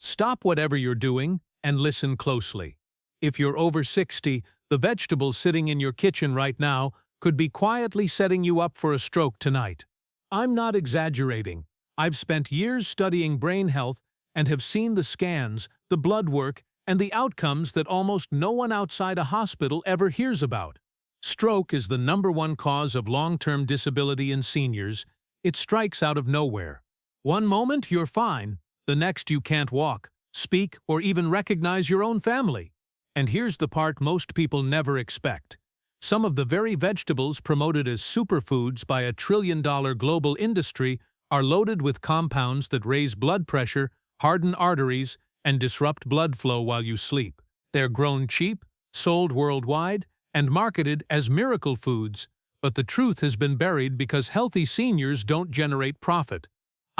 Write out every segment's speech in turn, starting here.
Stop whatever you're doing and listen closely. If you're over 60, the vegetables sitting in your kitchen right now could be quietly setting you up for a stroke tonight. I'm not exaggerating. I've spent years studying brain health and have seen the scans, the blood work, and the outcomes that almost no one outside a hospital ever hears about. Stroke is the #1 cause of long-term disability in seniors. It strikes out of nowhere. One moment you're fine, the next you can't walk, speak, or even recognize your own family. And here's the part most people never expect. Some of the very vegetables promoted as superfoods by a trillion-dollar global industry are loaded with compounds that raise blood pressure, harden arteries, and disrupt blood flow while you sleep. They're grown cheap, sold worldwide, and marketed as miracle foods, but the truth has been buried because healthy seniors don't generate profit.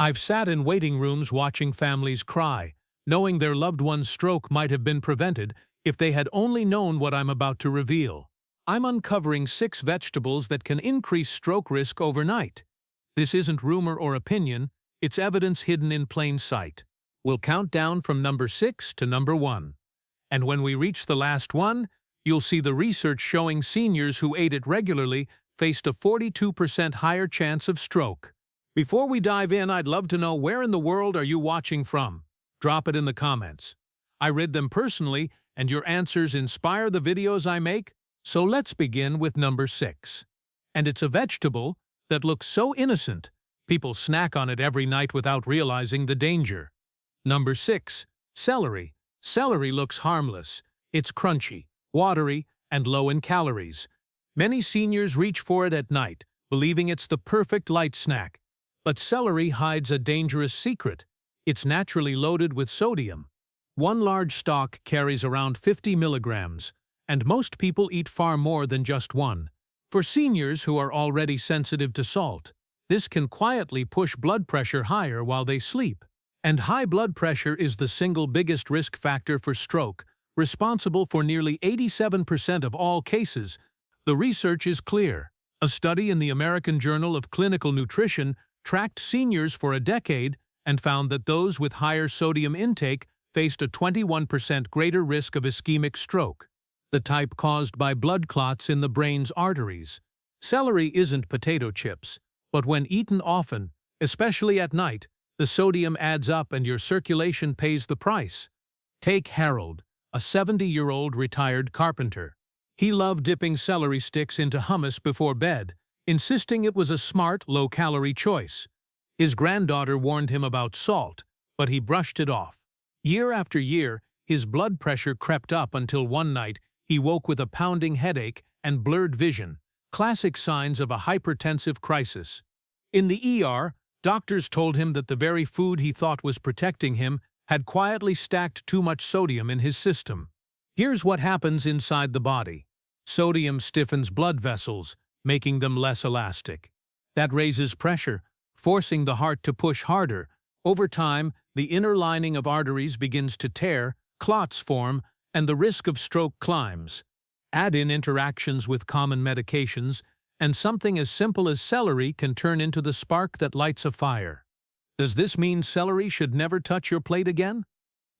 I've sat in waiting rooms watching families cry, knowing their loved one's stroke might have been prevented if they had only known what I'm about to reveal. I'm uncovering 6 vegetables that can increase stroke risk overnight. This isn't rumor or opinion, it's evidence hidden in plain sight. We'll count down from number 6 to number 1. And when we reach the last one, you'll see the research showing seniors who ate it regularly faced a 42% higher chance of stroke. Before we dive in, I'd love to know, where in the world are you watching from? Drop it in the comments. I read them personally, and your answers inspire the videos I make, so let's begin with number 6. And it's a vegetable that looks so innocent, people snack on it every night without realizing the danger. Number 6. Celery. Celery looks harmless. It's crunchy, watery, and low in calories. Many seniors reach for it at night, believing it's the perfect light snack. But celery hides a dangerous secret. It's naturally loaded with sodium. One large stalk carries around 50 milligrams, and most people eat far more than just one. For seniors who are already sensitive to salt, this can quietly push blood pressure higher while they sleep. And high blood pressure is the single biggest risk factor for stroke, responsible for nearly 87% of all cases. The research is clear. A study in the American Journal of Clinical Nutrition tracked seniors for a decade and found that those with higher sodium intake faced a 21% greater risk of ischemic stroke, the type caused by blood clots in the brain's arteries. Celery isn't potato chips, but when eaten often, especially at night, the sodium adds up and your circulation pays the price. Take Harold, a 70-year-old retired carpenter. He loved dipping celery sticks into hummus before bed, insisting it was a smart, low-calorie choice. His granddaughter warned him about salt, but he brushed it off. Year after year, his blood pressure crept up until one night he woke with a pounding headache and blurred vision, classic signs of a hypertensive crisis. In the ER, doctors told him that the very food he thought was protecting him had quietly stacked too much sodium in his system. Here's what happens inside the body. Sodium stiffens blood vessels, making them less elastic. That raises pressure, forcing the heart to push harder. Over time, the inner lining of arteries begins to tear, clots form, and the risk of stroke climbs. Add in interactions with common medications, and something as simple as celery can turn into the spark that lights a fire. Does this mean celery should never touch your plate again?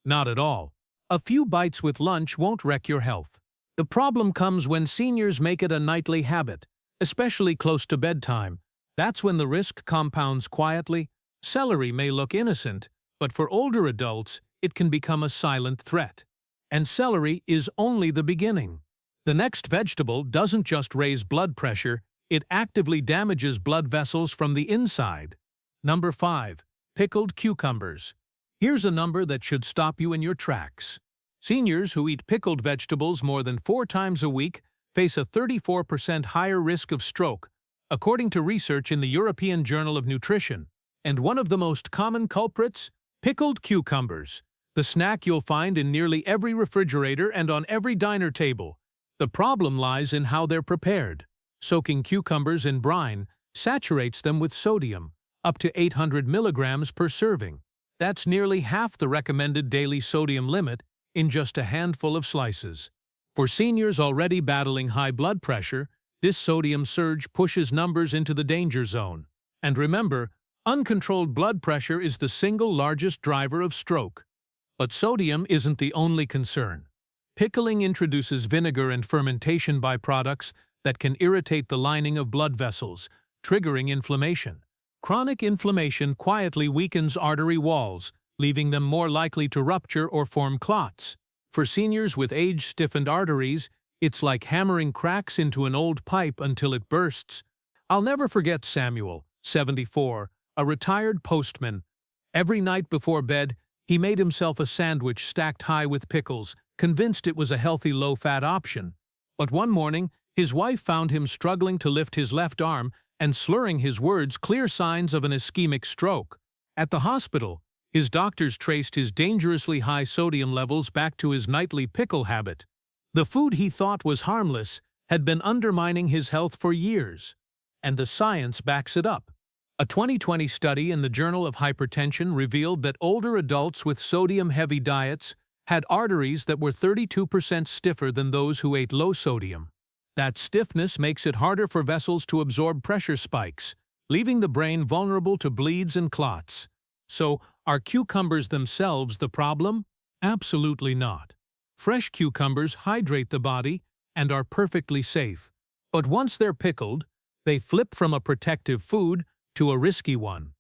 Not at all. A few bites with lunch won't wreck your health. The problem comes when seniors make it a nightly habit, especially close to bedtime. That's when the risk compounds quietly. Celery may look innocent, but for older adults, it can become a silent threat. And celery is only the beginning. The next vegetable doesn't just raise blood pressure, it actively damages blood vessels from the inside. Number 5. Pickled cucumbers. Here's a number that should stop you in your tracks. Seniors who eat pickled vegetables more than 4 times a week face a 34% higher risk of stroke, according to research in the European Journal of Nutrition. And one of the most common culprits? Pickled cucumbers. The snack you'll find in nearly every refrigerator and on every diner table. The problem lies in how they're prepared. Soaking cucumbers in brine saturates them with sodium, up to 800 milligrams per serving. That's nearly half the recommended daily sodium limit in just a handful of slices. For seniors already battling high blood pressure, this sodium surge pushes numbers into the danger zone. And remember, uncontrolled blood pressure is the single largest driver of stroke. But sodium isn't the only concern. Pickling introduces vinegar and fermentation byproducts that can irritate the lining of blood vessels, triggering inflammation. Chronic inflammation quietly weakens artery walls, leaving them more likely to rupture or form clots. For seniors with age-stiffened arteries, it's like hammering cracks into an old pipe until it bursts. I'll never forget Samuel, 74, a retired postman. Every night before bed, he made himself a sandwich stacked high with pickles, convinced it was a healthy low-fat option. But one morning, his wife found him struggling to lift his left arm and slurring his words, clear signs of an ischemic stroke. At the hospital, his doctors traced his dangerously high sodium levels back to his nightly pickle habit. The food he thought was harmless had been undermining his health for years. And the science backs it up. A 2020 study in the Journal of Hypertension revealed that older adults with sodium-heavy diets had arteries that were 32% stiffer than those who ate low sodium. That stiffness makes it harder for vessels to absorb pressure spikes, leaving the brain vulnerable to bleeds and clots. So, are cucumbers themselves the problem? Absolutely not. Fresh cucumbers hydrate the body and are perfectly safe. But once they're pickled, they flip from a protective food to a risky one.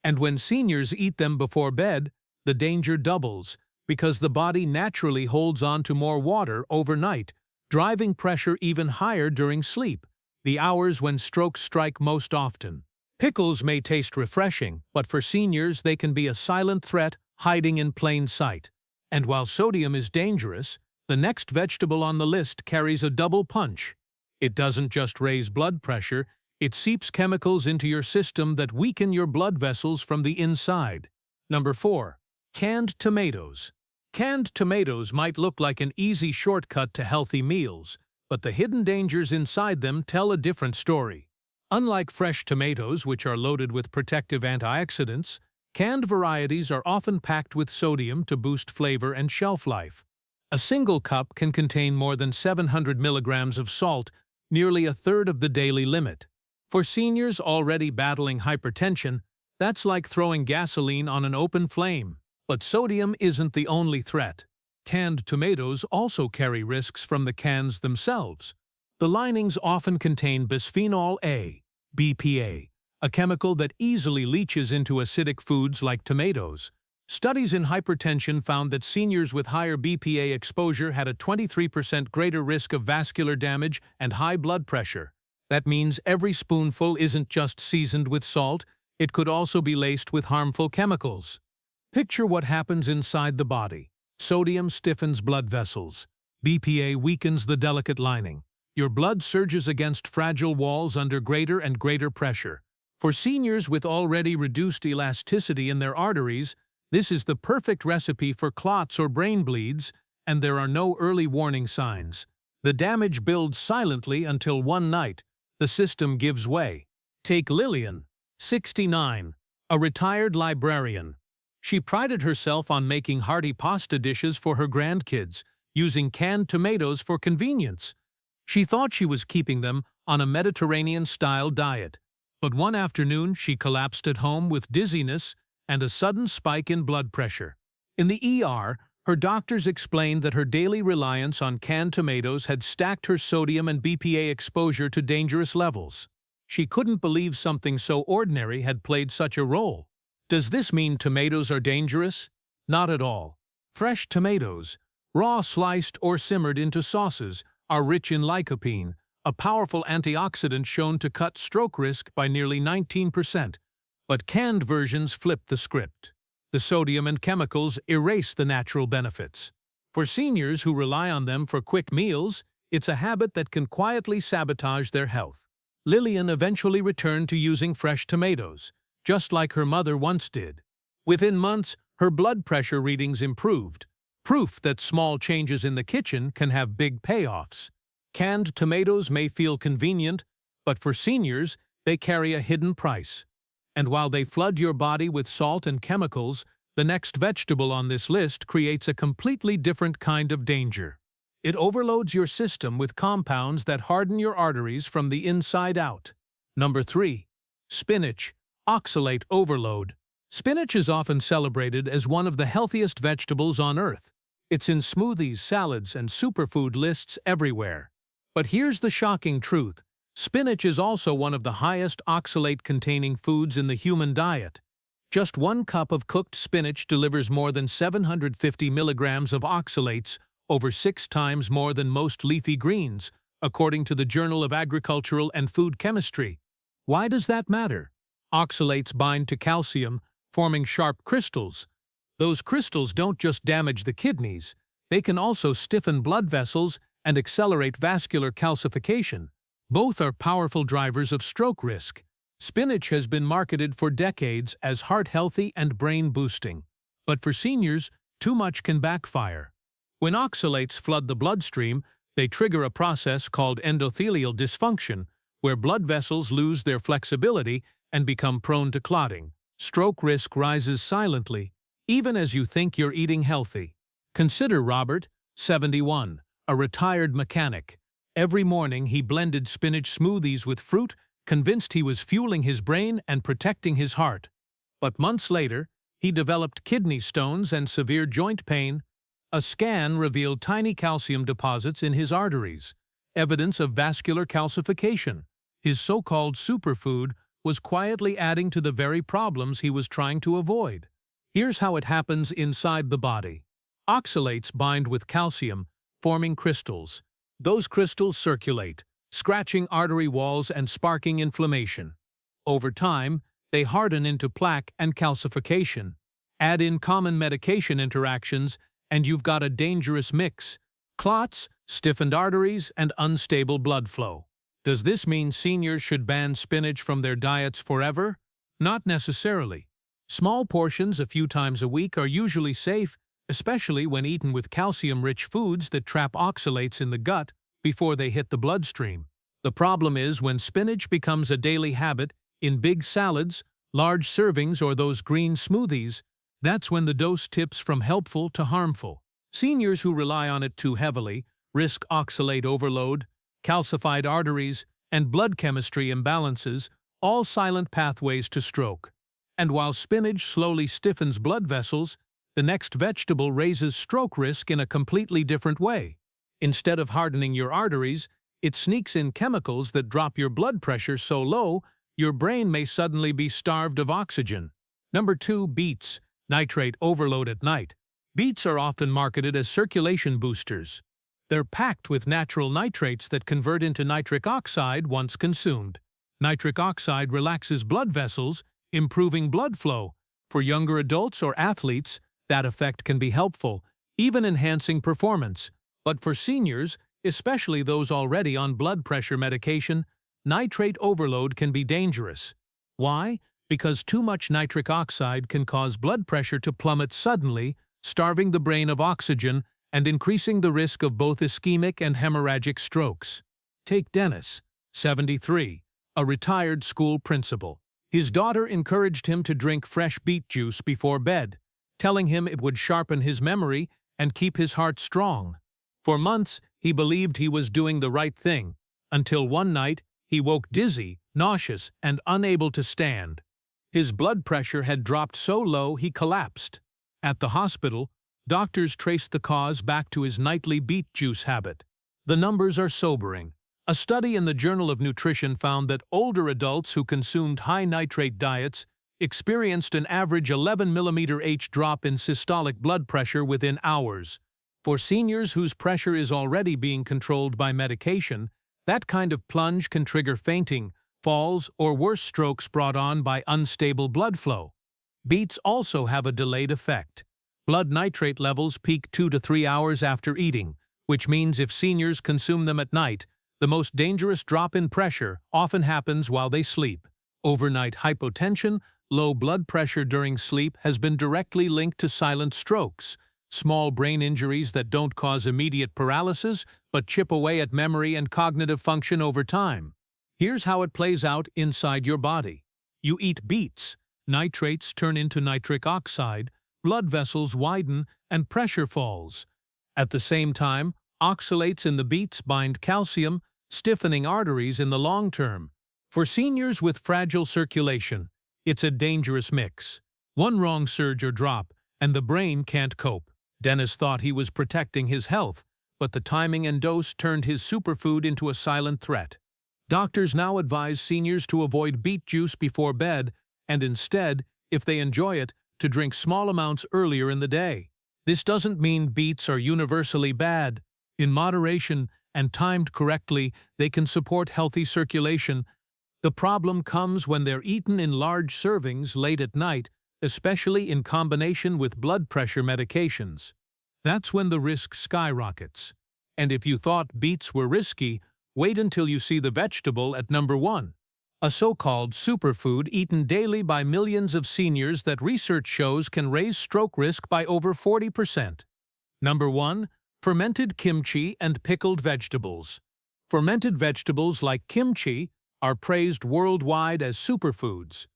And when seniors eat them before bed, the danger doubles, because the body naturally holds on to more water overnight, driving pressure even higher during sleep, the hours when strokes strike most often. Pickles may taste refreshing, but for seniors they can be a silent threat hiding in plain sight. And while sodium is dangerous, the next vegetable on the list carries a double punch. It doesn't just raise blood pressure, it seeps chemicals into your system that weaken your blood vessels from the inside. Number 4. Canned tomatoes. Canned tomatoes might look like an easy shortcut to healthy meals, but the hidden dangers inside them tell a different story. Unlike fresh tomatoes, which are loaded with protective antioxidants, canned varieties are often packed with sodium to boost flavor and shelf life. A single cup can contain more than 700 milligrams of salt, nearly a third of the daily limit. For seniors already battling hypertension, that's like throwing gasoline on an open flame. But sodium isn't the only threat. Canned tomatoes also carry risks from the cans themselves. The linings often contain bisphenol A, BPA, a chemical that easily leaches into acidic foods like tomatoes. Studies in hypertension found that seniors with higher BPA exposure had a 23% greater risk of vascular damage and high blood pressure. That means every spoonful isn't just seasoned with salt, it could also be laced with harmful chemicals. Picture what happens inside the body. Sodium stiffens blood vessels. BPA weakens the delicate lining. Your blood surges against fragile walls under greater and greater pressure. For seniors with already reduced elasticity in their arteries, this is the perfect recipe for clots or brain bleeds, and there are no early warning signs. The damage builds silently until one night, the system gives way. Take Lillian, 69, a retired librarian. She prided herself on making hearty pasta dishes for her grandkids, using canned tomatoes for convenience. She thought she was keeping them on a Mediterranean-style diet. But one afternoon she collapsed at home with dizziness and a sudden spike in blood pressure. In the ER, her doctors explained that her daily reliance on canned tomatoes had stacked her sodium and BPA exposure to dangerous levels. She couldn't believe something so ordinary had played such a role. Does this mean tomatoes are dangerous? Not at all. Fresh tomatoes, raw, sliced, or simmered into sauces, are rich in lycopene, a powerful antioxidant shown to cut stroke risk by nearly 19%. But canned versions flip the script. The sodium and chemicals erase the natural benefits. For seniors who rely on them for quick meals, it's a habit that can quietly sabotage their health. Lillian eventually returned to using fresh tomatoes, just like her mother once did. Within months, her blood pressure readings improved, proof that small changes in the kitchen can have big payoffs. Canned tomatoes may feel convenient, but for seniors, they carry a hidden price. And while they flood your body with salt and chemicals, the next vegetable on this list creates a completely different kind of danger. It overloads your system with compounds that harden your arteries from the inside out. Number 3. Spinach. Oxalate overload. Spinach is often celebrated as one of the healthiest vegetables on earth. It's in smoothies, salads, and superfood lists everywhere. But here's the shocking truth. Spinach is also one of the highest oxalate-containing foods in the human diet. Just 1 cup of cooked spinach delivers more than 750 milligrams of oxalates, over 6 times more than most leafy greens, according to the Journal of Agricultural and Food Chemistry. Why does that matter? Oxalates bind to calcium, forming sharp crystals. Those crystals don't just damage the kidneys, they can also stiffen blood vessels and accelerate vascular calcification. Both are powerful drivers of stroke risk. Spinach has been marketed for decades as heart-healthy and brain-boosting. But for seniors, too much can backfire. When oxalates flood the bloodstream, they trigger a process called endothelial dysfunction, where blood vessels lose their flexibility and become prone to clotting. Stroke risk rises silently, even as you think you're eating healthy. Consider Robert, 71, a retired mechanic. Every morning he blended spinach smoothies with fruit, convinced he was fueling his brain and protecting his heart. But months later, he developed kidney stones and severe joint pain. A scan revealed tiny calcium deposits in his arteries, evidence of vascular calcification. His so-called superfood was quietly adding to the very problems he was trying to avoid. Here's how it happens inside the body. Oxalates bind with calcium, forming crystals. Those crystals circulate, scratching artery walls and sparking inflammation. Over time, they harden into plaque and calcification. Add in common medication interactions, and you've got a dangerous mix: clots, stiffened arteries, and unstable blood flow. Does this mean seniors should ban spinach from their diets forever? Not necessarily. Small portions a few times a week are usually safe, especially when eaten with calcium-rich foods that trap oxalates in the gut before they hit the bloodstream. The problem is when spinach becomes a daily habit in big salads, large servings, or those green smoothies. That's when the dose tips from helpful to harmful. Seniors who rely on it too heavily risk oxalate overload, calcified arteries, and blood chemistry imbalances, all silent pathways to stroke. And while spinach slowly stiffens blood vessels, the next vegetable raises stroke risk in a completely different way. Instead of hardening your arteries, it sneaks in chemicals that drop your blood pressure so low your brain may suddenly be starved of oxygen. Number 2. Beets. Nitrate overload at night. Beets are often marketed as circulation boosters. They're packed with natural nitrates that convert into nitric oxide once consumed. Nitric oxide relaxes blood vessels, improving blood flow. For younger adults or athletes, that effect can be helpful, even enhancing performance. But for seniors, especially those already on blood pressure medication, nitrate overload can be dangerous. Why? Because too much nitric oxide can cause blood pressure to plummet suddenly, starving the brain of oxygen and increasing the risk of both ischemic and hemorrhagic strokes. Take Dennis, 73, a retired school principal. His daughter encouraged him to drink fresh beet juice before bed, telling him it would sharpen his memory and keep his heart strong. For months, he believed he was doing the right thing, until one night he woke dizzy, nauseous, and unable to stand. His blood pressure had dropped so low he collapsed. At the hospital, doctors traced the cause back to his nightly beet juice habit. The numbers are sobering. A study in the Journal of Nutrition found that older adults who consumed high-nitrate diets experienced an average 11 mmHg drop in systolic blood pressure within hours. For seniors whose pressure is already being controlled by medication, that kind of plunge can trigger fainting, falls, or worse, strokes brought on by unstable blood flow. Beets also have a delayed effect. Blood nitrate levels peak 2 to 3 hours after eating, which means if seniors consume them at night, the most dangerous drop in pressure often happens while they sleep. Overnight hypotension, low blood pressure during sleep, has been directly linked to silent strokes, small brain injuries that don't cause immediate paralysis but chip away at memory and cognitive function over time. Here's how it plays out inside your body. You eat beets, nitrates turn into nitric oxide, blood vessels widen, and pressure falls. At the same time, oxalates in the beets bind calcium, stiffening arteries in the long term. For seniors with fragile circulation, it's a dangerous mix. One wrong surge or drop, and the brain can't cope. Dennis thought he was protecting his health, but the timing and dose turned his superfood into a silent threat. Doctors now advise seniors to avoid beet juice before bed, and instead, if they enjoy it, to drink small amounts earlier in the day. This doesn't mean beets are universally bad. In moderation and timed correctly, they can support healthy circulation. The problem comes when they're eaten in large servings late at night, especially in combination with blood pressure medications. That's when the risk skyrockets. And if you thought beets were risky, wait until you see the vegetable at number 1. A so-called superfood eaten daily by millions of seniors that research shows can raise stroke risk by over 40%. Number 1. Fermented kimchi and pickled vegetables. Fermented vegetables like kimchi are praised worldwide as superfoods.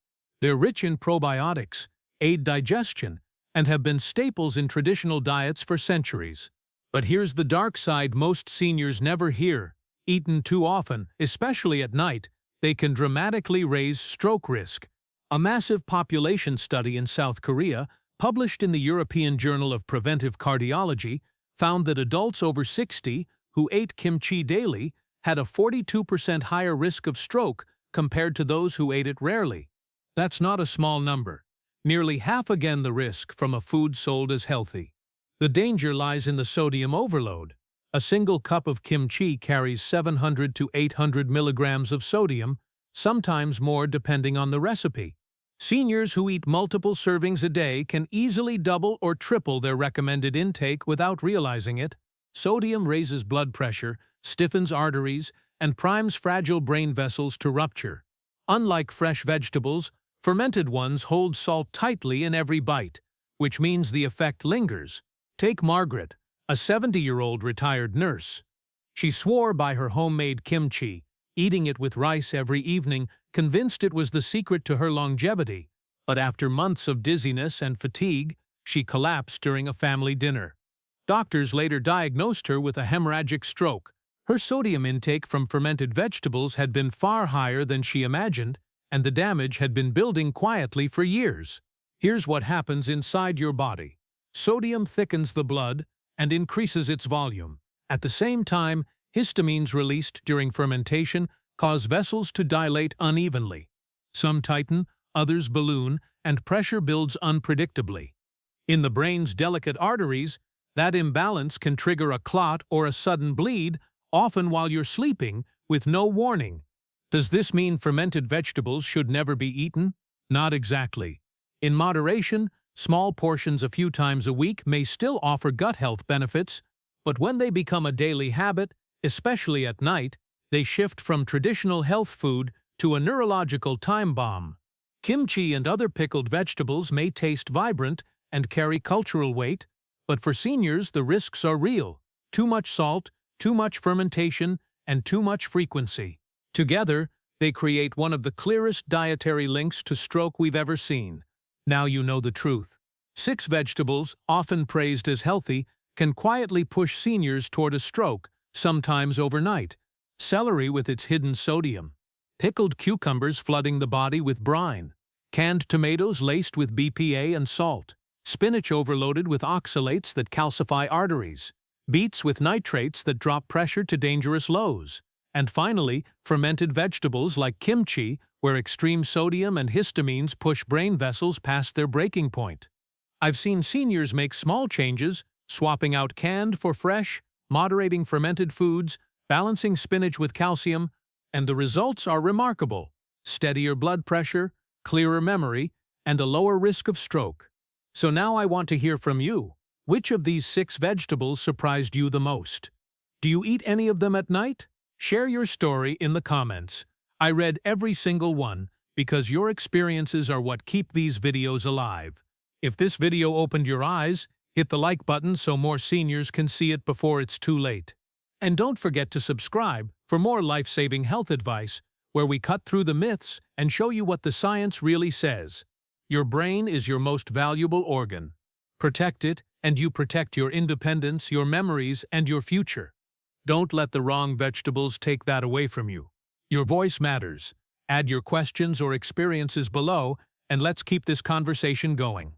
They're rich in probiotics, aid digestion, and have been staples in traditional diets for centuries. But here's the dark side most seniors never hear. Eaten too often, especially at night, they can dramatically raise stroke risk. A massive population study in South Korea, published in the European Journal of Preventive Cardiology, found that adults over 60 who ate kimchi daily had a 42% higher risk of stroke compared to those who ate it rarely. That's not a small number. Nearly half again the risk from a food sold as healthy. The danger lies in the sodium overload. A single cup of kimchi carries 700 to 800 milligrams of sodium, sometimes more depending on the recipe. Seniors who eat multiple servings a day can easily double or triple their recommended intake without realizing it. Sodium raises blood pressure, stiffens arteries, and primes fragile brain vessels to rupture. Unlike fresh vegetables, fermented ones hold salt tightly in every bite, which means the effect lingers. Take Margaret, a 70-year-old retired nurse. She swore by her homemade kimchi, eating it with rice every evening, convinced it was the secret to her longevity. But after months of dizziness and fatigue, she collapsed during a family dinner. Doctors later diagnosed her with a hemorrhagic stroke. Her sodium intake from fermented vegetables had been far higher than she imagined, and the damage had been building quietly for years. Here's what happens inside your body. Sodium thickens the blood and increases its volume. At the same time, histamines released during fermentation cause vessels to dilate unevenly. Some tighten, others balloon, and pressure builds unpredictably. In the brain's delicate arteries, that imbalance can trigger a clot or a sudden bleed, often while you're sleeping, with no warning. Does this mean fermented vegetables should never be eaten? Not exactly. In moderation, small portions a few times a week may still offer gut health benefits, but when they become a daily habit, especially at night, they shift from traditional health food to a neurological time bomb. Kimchi and other pickled vegetables may taste vibrant and carry cultural weight, but for seniors the risks are real. Too much salt, too much fermentation, and too much frequency. Together, they create one of the clearest dietary links to stroke we've ever seen. Now you know the truth. 6 vegetables, often praised as healthy, can quietly push seniors toward a stroke, sometimes overnight. Celery with its hidden sodium. Pickled cucumbers flooding the body with brine. Canned tomatoes laced with BPA and salt. Spinach overloaded with oxalates that calcify arteries. Beets with nitrates that drop pressure to dangerous lows. And finally, fermented vegetables like kimchi, where extreme sodium and histamines push brain vessels past their breaking point. I've seen seniors make small changes, swapping out canned for fresh, moderating fermented foods, balancing spinach with calcium, and the results are remarkable. Steadier blood pressure, clearer memory, and a lower risk of stroke. So now I want to hear from you. Which of these 6 vegetables surprised you the most? Do you eat any of them at night? Share your story in the comments. I read every single one because your experiences are what keep these videos alive. If this video opened your eyes, hit the like button so more seniors can see it before it's too late. And don't forget to subscribe for more life-saving health advice, where we cut through the myths and show you what the science really says. Your brain is your most valuable organ. Protect it, and you protect your independence, your memories, and your future. Don't let the wrong vegetables take that away from you. Your voice matters. Add your questions or experiences below, and let's keep this conversation going.